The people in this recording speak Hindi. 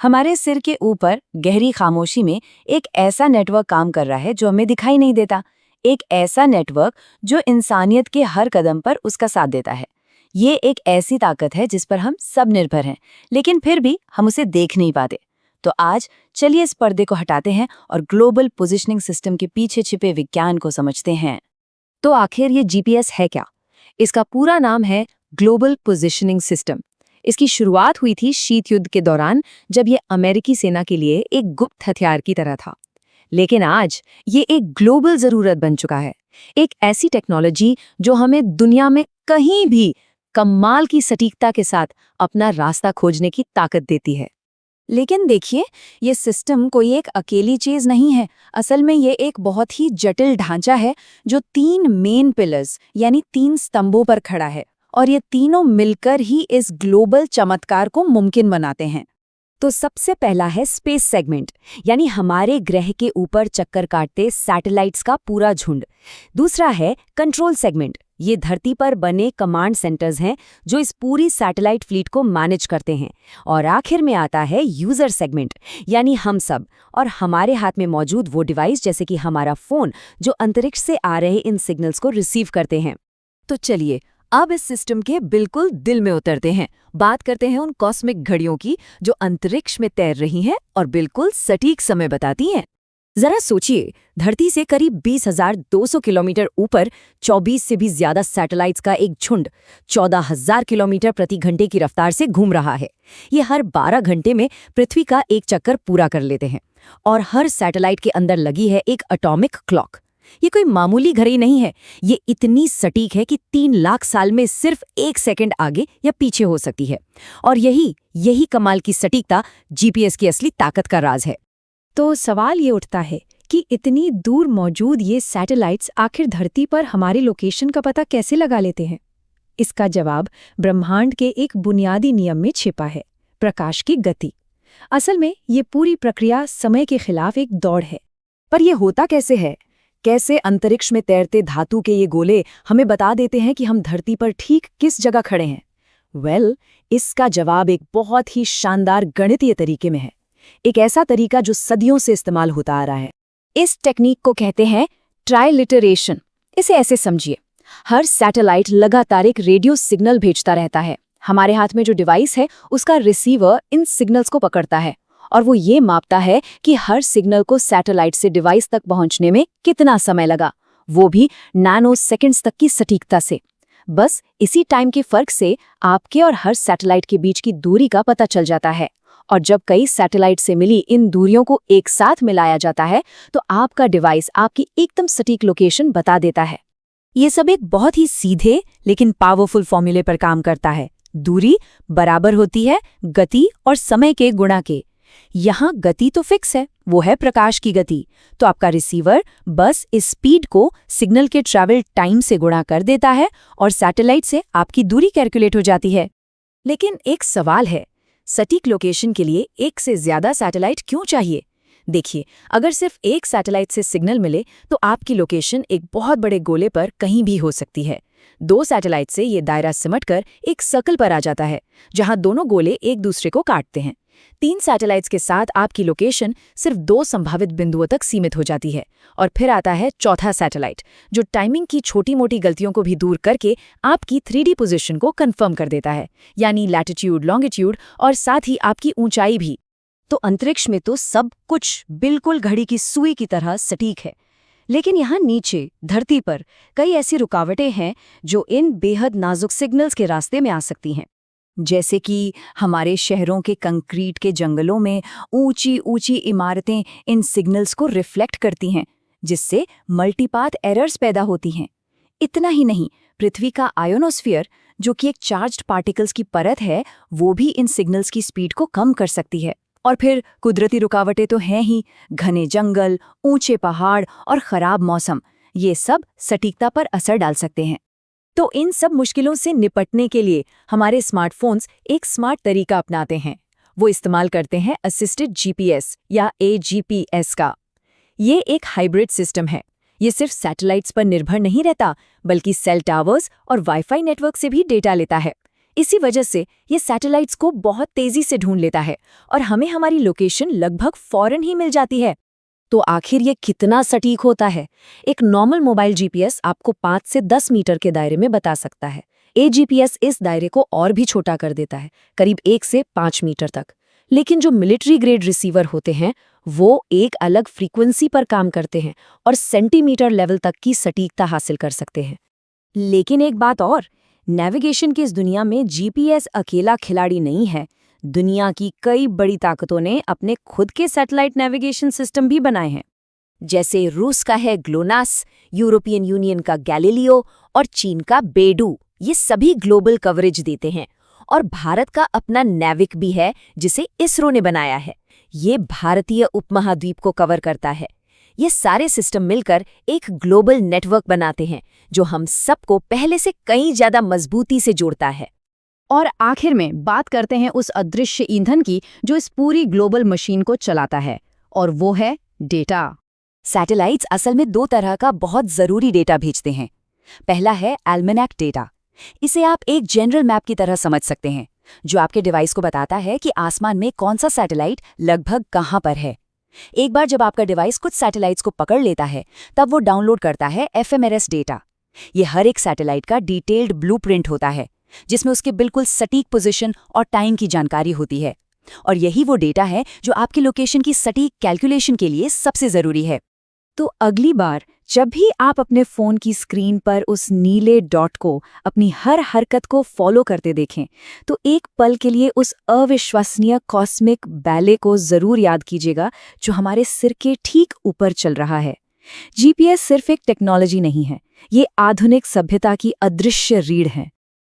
हमारे सिर के ऊपर गहरी खामोशी में एक ऐसा नेटवर्क काम कर रहा है जो हमें दिखाई नहीं देता। एक ऐसा नेटवर्क जो इंसानियत के हर कदम पर उसका साथ देता है। ये एक ऐसी ताकत है जिस पर हम सब निर्भर हैं, लेकिन फिर भी हम उसे देख नहीं पाते। तो आज चलिए इस पर्दे को हटाते हैं और ग्लोबल पोजिशनिंग सिस्टम के पीछे छिपे विज्ञान को समझते हैं। तो आखिर ये जीपीएस है क्या? इसका पूरा नाम है ग्लोबल पोजिशनिंग सिस्टम। इसकी शुरुआत हुई थी शीत युद्ध के दौरान, जब ये अमेरिकी सेना के लिए एक गुप्त हथियार की तरह था। लेकिन आज ये एक ग्लोबल जरूरत बन चुका है। एक ऐसी टेक्नोलॉजी जो हमें दुनिया में कहीं भी कमाल की सटीकता के साथ अपना रास्ता खोजने की ताकत देती है। लेकिन देखिए, ये सिस्टम कोई एक अकेली चीज नहीं है। असल में ये एक बहुत ही जटिल ढांचा है जो 3 मेन पिलर्स यानी 3 स्तंभों पर खड़ा है, और ये तीनों मिलकर ही इस ग्लोबल चमत्कार को मुमकिन बनाते हैं। तो सबसे पहला है स्पेस सेगमेंट, यानी हमारे ग्रह के ऊपर चक्कर काटते सैटेलाइट्स का पूरा झुंड। दूसरा है कंट्रोल सेगमेंट, ये धरती पर बने कमांड सेंटर्स हैं जो इस पूरी सैटेलाइट फ्लीट को मैनेज करते हैं। और आखिर में आता है यूजर सेगमेंट, यानी हम सब और हमारे हाथ में मौजूद वो डिवाइस जैसे कि हमारा फोन, जो अंतरिक्ष से आ रहे इन सिग्नल्स को रिसीव करते हैं। तो चलिए अब इस सिस्टम के बिल्कुल दिल में उतरते हैं। बात करते हैं उन कॉस्मिक घड़ियों की जो अंतरिक्ष में तैर रही हैं और बिल्कुल सटीक समय बताती हैं। जरा सोचिए, धरती से करीब 20,200 किलोमीटर ऊपर 24 से भी ज्यादा सैटेलाइट्स का एक झुंड 14,000 किलोमीटर प्रति घंटे की रफ्तार से घूम रहा है। ये हर 12 घंटे में पृथ्वी का एक चक्कर पूरा कर लेते हैं। और हर सैटेलाइट के अंदर लगी है एक एटॉमिक क्लॉक। ये कोई मामूली घड़ी नहीं है, ये इतनी सटीक है कि 3 लाख साल में सिर्फ 1 सेकंड आगे या पीछे हो सकती है। और यही कमाल की सटीकता जीपीएस की असली ताकत का राज है। तो सवाल ये उठता है कि इतनी दूर मौजूद ये सैटेलाइट्स आखिर धरती पर हमारी लोकेशन का पता कैसे लगा लेते हैं? इसका जवाब ब्रह्मांड के एक बुनियादी नियम में छिपा है, प्रकाश की गति। असल में ये पूरी प्रक्रिया समय के खिलाफ एक दौड़ है। पर यह होता कैसे है? कैसे अंतरिक्ष में तैरते धातु के ये गोले हमें बता देते हैं कि हम धरती पर ठीक किस जगह खड़े हैं? इसका जवाब एक बहुत ही शानदार गणितीय तरीके में है। एक ऐसा तरीका जो सदियों से इस्तेमाल होता आ रहा है। इस टेक्निक को कहते हैं ट्राइलिटरेशन। इसे ऐसे समझिए, हर सैटेलाइट लगातार एक रेडियो सिग्नल भेजता रहता है। हमारे हाथ में जो डिवाइस है उसका रिसीवर इन सिग्नल्स को पकड़ता है और वो ये मापता है कि हर सिग्नल को सैटेलाइट से डिवाइस तक पहुंचने में कितना समय लगा, वो भी नैनो सेकंड्स तक की सटीकता से। बस इसी टाइम के फर्क से आपके और हर सैटेलाइट के बीच की दूरी का पता चल जाता है। और जब कई सैटेलाइट से मिली इन दूरियों को एक साथ मिलाया जाता है तो आपका डिवाइस आपकी एकदम सटीक लोकेशन बता देता है। ये सब एक बहुत ही सीधे लेकिन पावरफुल फॉर्मूले पर काम करता है। दूरी बराबर होती है गति और समय के गुणा के। यहाँ गति तो फिक्स है, वो है प्रकाश की गति। तो आपका रिसीवर बस इस स्पीड को सिग्नल के ट्रैवल टाइम से गुणा कर देता है और सैटेलाइट से आपकी दूरी कैलकुलेट हो जाती है। लेकिन एक सवाल है, सटीक लोकेशन के लिए एक से ज्यादा सैटेलाइट क्यों चाहिए? देखिए, अगर सिर्फ एक सैटेलाइट से सिग्नल मिले तो आपकी लोकेशन एक बहुत बड़े गोले पर कहीं भी हो सकती है। 2 सैटेलाइट से ये दायरा सिमटकर एक सर्कल पर आ जाता है जहां दोनों गोले एक दूसरे को काटते हैं। 3 सैटेलाइट्स के साथ आपकी लोकेशन सिर्फ 2 संभावित बिंदुओं तक सीमित हो जाती है। और फिर आता है चौथा सैटेलाइट, जो टाइमिंग की छोटी मोटी गलतियों को भी दूर करके आपकी 3D पोजीशन को कंफर्म कर देता है, यानी लैटिट्यूड, लॉन्गिट्यूड और साथ ही आपकी ऊंचाई भी। तो अंतरिक्ष में तो सब कुछ बिल्कुल घड़ी की सुई की तरह सटीक है। लेकिन यहाँ नीचे धरती पर कई ऐसी रुकावटें हैं जो इन बेहद नाजुक सिग्नल्स के रास्ते में आ सकती हैं। जैसे कि हमारे शहरों के कंक्रीट के जंगलों में ऊंची ऊंची इमारतें इन सिग्नल्स को रिफ्लेक्ट करती हैं, जिससे मल्टीपाथ एरर्स पैदा होती हैं। इतना ही नहीं, पृथ्वी का आयोनोस्फीयर, जो कि एक चार्ज्ड पार्टिकल्स की परत है, वो भी इन सिग्नल्स की स्पीड को कम कर सकती है। और फिर कुदरती रुकावटें तो हैं ही, घने जंगल, ऊंचे पहाड़ और खराब मौसम, ये सब सटीकता पर असर डाल सकते हैं। तो इन सब मुश्किलों से निपटने के लिए हमारे स्मार्टफोन्स एक स्मार्ट तरीका अपनाते हैं। वो इस्तेमाल करते हैं असिस्टेड जीपीएस या एजीपीएस का। ये एक हाइब्रिड सिस्टम है। ये सिर्फ सैटेलाइट्स पर निर्भर नहीं रहता, बल्कि सेल टावर्स और वाईफाई नेटवर्क से भी डेटा लेता है। इसी वजह से ये सैटेलाइट्स को बहुत तेजी से ढूंढ लेता है और हमें हमारी लोकेशन लगभग फौरन ही मिल जाती है। तो आखिर ये कितना सटीक होता है? एक नॉर्मल मोबाइल जीपीएस आपको 5 से 10 मीटर के दायरे में बता सकता है। ये जीपीएस इस दायरे को और भी छोटा कर देता है, करीब 1 से 5 मीटर तक। लेकिन जो मिलिट्री ग्रेड रिसीवर होते हैं वो एक अलग फ्रीक्वेंसी पर काम करते हैं और सेंटीमीटर लेवल तक की सटीकता हासिल कर सकते हैं। लेकिन एक बात और, नेविगेशन की इस दुनिया में जीपीएस अकेला खिलाड़ी नहीं है। दुनिया की कई बड़ी ताकतों ने अपने खुद के सैटेलाइट नेविगेशन सिस्टम भी बनाए हैं। जैसे रूस का है ग्लोनास, यूरोपियन यूनियन का गैलीलियो और चीन का बेडू। ये सभी ग्लोबल कवरेज देते हैं। और भारत का अपना नेविक भी है जिसे इसरो ने बनाया है। ये भारतीय उपमहाद्वीप को कवर करता है। ये सारे सिस्टम मिलकर एक ग्लोबल नेटवर्क बनाते हैं जो हम सबको पहले से कई ज्यादा मजबूती से जोड़ता है। और आखिर में बात करते हैं उस अदृश्य ईंधन की जो इस पूरी ग्लोबल मशीन को चलाता है, और वो है डेटा। सैटेलाइट्स असल में 2 तरह का बहुत जरूरी डेटा भेजते हैं। पहला है एल्मेनाक डेटा। इसे आप एक जनरल मैप की तरह समझ सकते हैं, जो आपके डिवाइस को बताता है कि आसमान में कौन सा सैटेलाइट लगभग कहाँ पर है। एक बार जब आपका डिवाइस कुछ सैटेलाइट्स को पकड़ लेता है, तब वो डाउनलोड करता है एफएमआरएस डेटा। ये हर एक सैटेलाइट का डिटेल्ड ब्लूप्रिंट होता है, जिसमें उसके बिल्कुल सटीक पोजीशन और टाइम की जानकारी होती है। और यही वो डेटा है जो आपकी लोकेशन की सटीक कैलकुलेशन के लिए सबसे ज़रूरी है। तो अगली बार जब भी आप अपने फ़ोन की स्क्रीन पर उस नीले डॉट को, अपनी हर हरकत को फॉलो करते देखें, तो एक पल के लिए उस अविश्वसनीय कॉस्मिक बैले को ज़रूर याद कीजिएगा जो हमारे सिर के ठीक ऊपर चल रहा है। जीपीएस सिर्फ एक टेक्नोलॉजी नहीं है, ये आधुनिक सभ्यता की अदृश्य रीढ़ है।